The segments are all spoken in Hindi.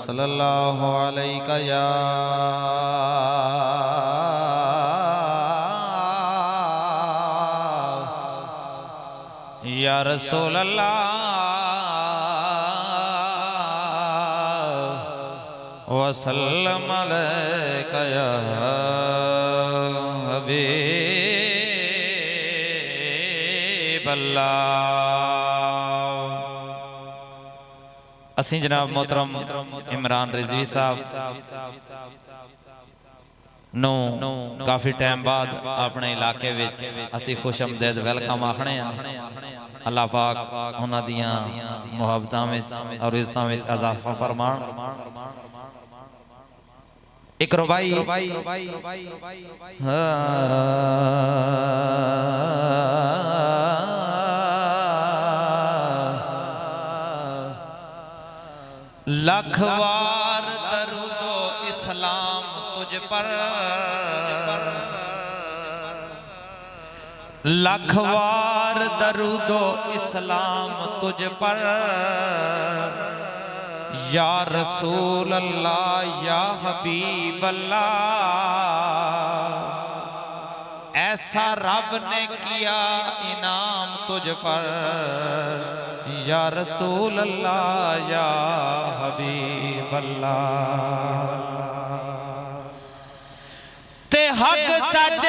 सल्लल्लाहु अलैका या रसूल अल्लाह वसल्लम अलैका या हबीब अल्लाह। असी जनाब मोहतरम इमरान रिजवी साहब नो काफ़ी टाइम बाद अपने इलाके विच असी खुशमदीद वेलकम आखने अल्लाह पाक उन्हां दियां मुहब्बतां विच और इज़्ज़तां विच इज़ाफा फरमान। एक रुबाई लख वार दरूदो इस्लाम तुझ पर, लख वार दरूदो इस्लाम तुझ पर, या रसूल अल्लाह या हबीब अल्लाह। ऐसा रब ने किया इनाम तुझ पर, या रसूल अल्लाह या हबीब अल्लाह। ते हक सच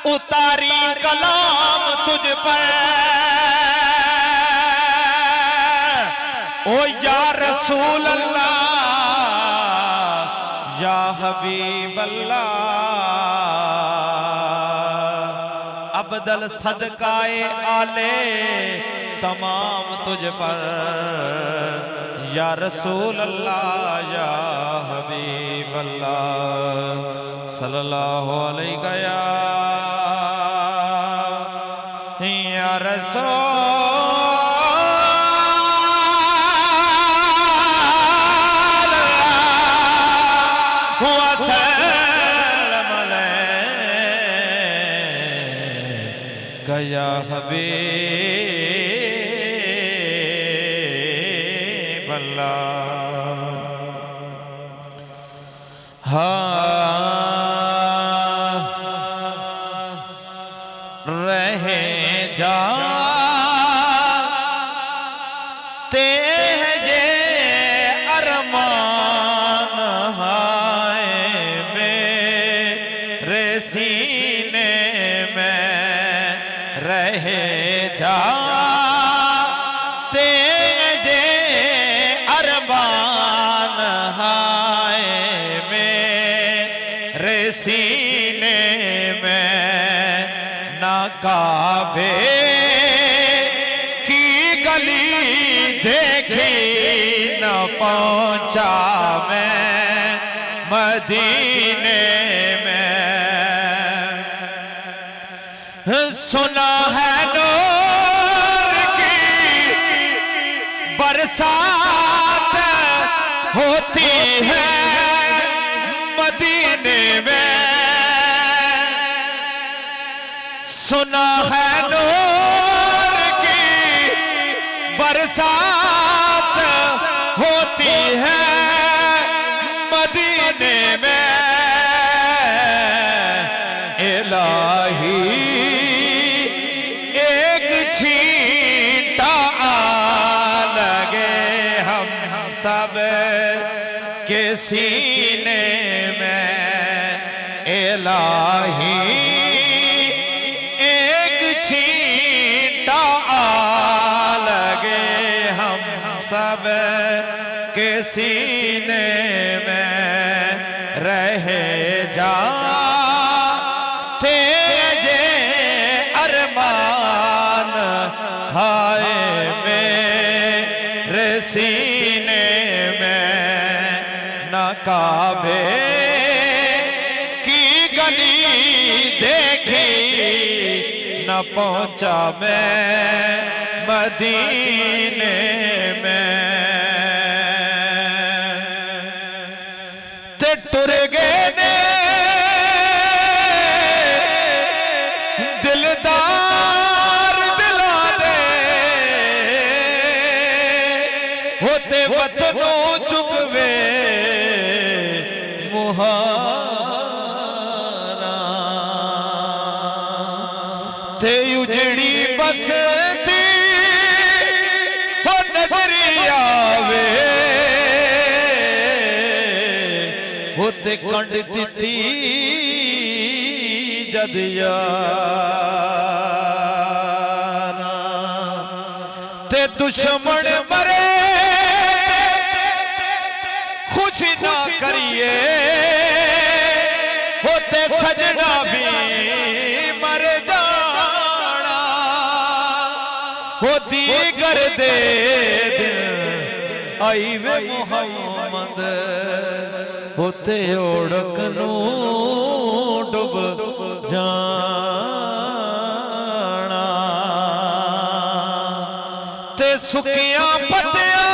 उतारी कलाम तुझ पर, ओ या रसूल अल्लाह या हबीब अल्लाह। अबदल सदकाए आले तमाम तुझ पर, या रसूल अल्लाह या हबीब अल्लाह। सल्लल्लाहु अलैहि या रसूल वसल्लम अलैका या हबीब अल्लाह। रहे जाते हैं ये अरमान हाय मेरे सीने में, रहे जाते हैं ये अरमान हाय मेरे सीने में। ना काबे की गली देखी न पहुंचा मैं मदीने में। सुना है नूर की बरसात होती है मदीने में। सुना है नूर की बरसात होती है मदीने में। इलाही एक छींटा लगे हम सब के सीने में। इलाही सब के सीने में, रहे जाते ये अरमान हाय मेरे सीने में। न काबे की गली देखी न पहुंचा मैं मदीने में। ते टुर गए ने मुहारा ते उजड़ी बसती हो नजरी आवे होते कंड दिती जद यारा ते दुश्मन मरे खुशी ना करिए होते सजना भी मर जाना होती कर दे आई वे मोहम्मद होते ओढ़क नू डुब जाना ते सुकिया पत्तियां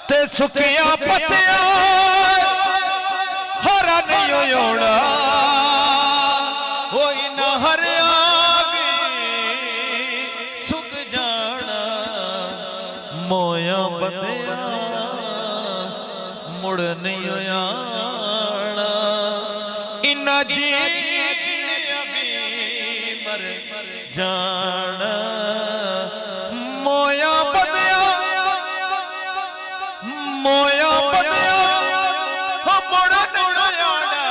ते सुकिया पत्तियां हरा नहीं होना होई ना हरिया भी सुक जाना मोया बंदिया मुड़ नहीं आना इन्ना जी भी मर जाना मोया बंदिया मोया बंदिया मुड़ नहीं आना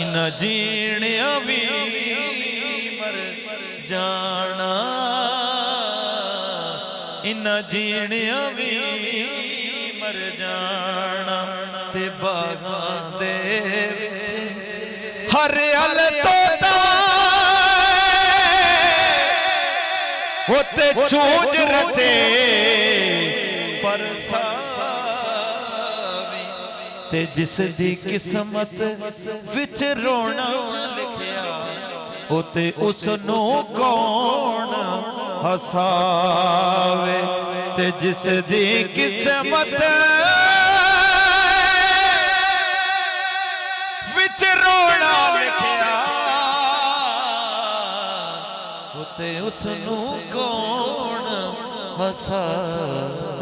इन्ना जीणिया भी मर जाना इन्ना जीणिया भी मर जाना ते बागां दे विच हरियाल तोता होते चूज रते पर ते जिस दी किस्मत विच रोना लिखिया होते उसनू कौन हसावे ते जिस दी किस्मत विच रोना लिखिया होते उसनू कौन हसावे।